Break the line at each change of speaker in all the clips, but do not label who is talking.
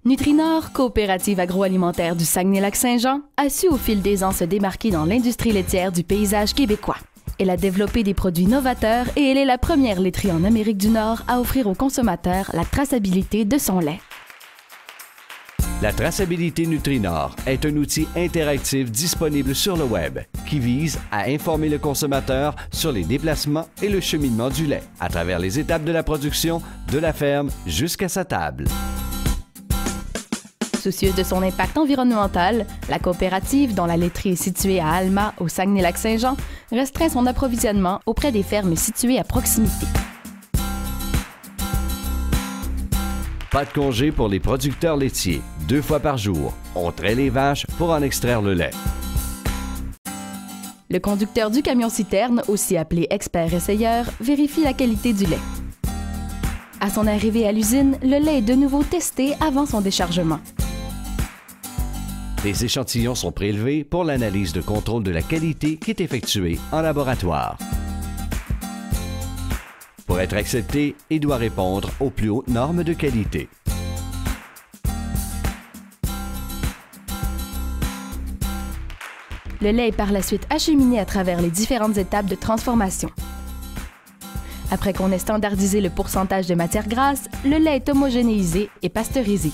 Nutrinor, coopérative agroalimentaire du Saguenay-Lac-Saint-Jean, a su au fil des ans se démarquer dans l'industrie laitière du paysage québécois. Elle a développé des produits novateurs et elle est la première laiterie en Amérique du Nord à offrir aux consommateurs la traçabilité de son lait.
La traçabilité Nutrinor est un outil interactif disponible sur le web qui vise à informer le consommateur sur les déplacements et le cheminement du lait à travers les étapes de la production, de la ferme jusqu'à sa table.
Soucieuse de son impact environnemental, la coopérative, dont la laiterie est située à Alma, au Saguenay-Lac-Saint-Jean, restreint son approvisionnement auprès des fermes situées à proximité.
Pas de congé pour les producteurs laitiers. 2 fois par jour, on traite les vaches pour en extraire le lait.
Le conducteur du camion-citerne, aussi appelé expert-essayeur, vérifie la qualité du lait. À son arrivée à l'usine, le lait est de nouveau testé avant son déchargement.
Des échantillons sont prélevés pour l'analyse de contrôle de la qualité qui est effectuée en laboratoire. Pour être accepté, il doit répondre aux plus hautes normes de qualité.
Le lait est par la suite acheminé à travers les différentes étapes de transformation. Après qu'on ait standardisé le pourcentage de matière grasse, le lait est homogénéisé et pasteurisé.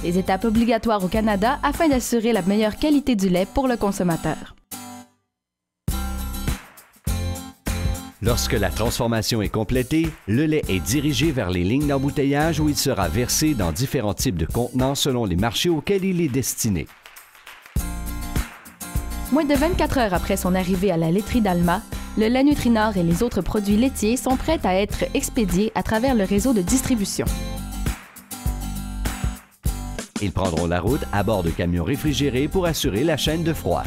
Des étapes obligatoires au Canada afin d'assurer la meilleure qualité du lait pour le consommateur.
Lorsque la transformation est complétée, le lait est dirigé vers les lignes d'embouteillage où il sera versé dans différents types de contenants selon les marchés auxquels il est destiné.
Moins de 24 heures après son arrivée à la laiterie d'Alma, le lait Nutrinor et les autres produits laitiers sont prêts à être expédiés à travers le réseau de distribution.
Ils prendront la route à bord de camions réfrigérés pour assurer la chaîne de froid.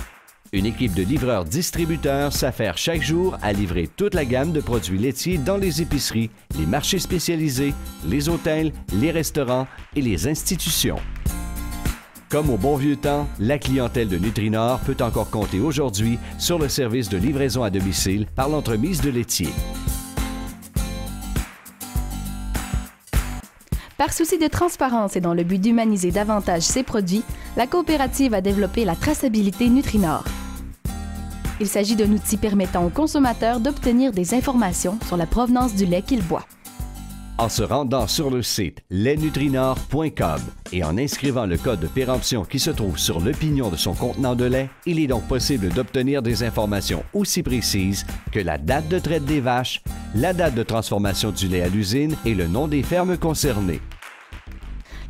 Une équipe de livreurs-distributeurs s'affaire chaque jour à livrer toute la gamme de produits laitiers dans les épiceries, les marchés spécialisés, les hôtels, les restaurants et les institutions. Comme au bon vieux temps, la clientèle de Nutrinor peut encore compter aujourd'hui sur le service de livraison à domicile par l'entremise de laitiers.
Par souci de transparence et dans le but d'humaniser davantage ses produits, la coopérative a développé la traçabilité Nutrinor. Il s'agit d'un outil permettant aux consommateurs d'obtenir des informations sur la provenance du lait qu'ils boivent.
En se rendant sur le site laitnutrinor.com et en inscrivant le code de péremption qui se trouve sur le pignon de son contenant de lait, il est donc possible d'obtenir des informations aussi précises que la date de traite des vaches, la date de transformation du lait à l'usine et le nom des fermes concernées.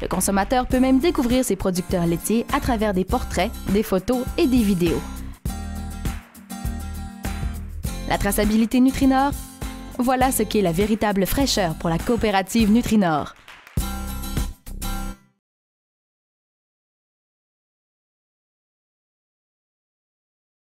Le consommateur peut même découvrir ses producteurs laitiers à travers des portraits, des photos et des vidéos. La traçabilité Nutrinor, voilà ce qu'est la véritable fraîcheur pour la coopérative Nutrinor.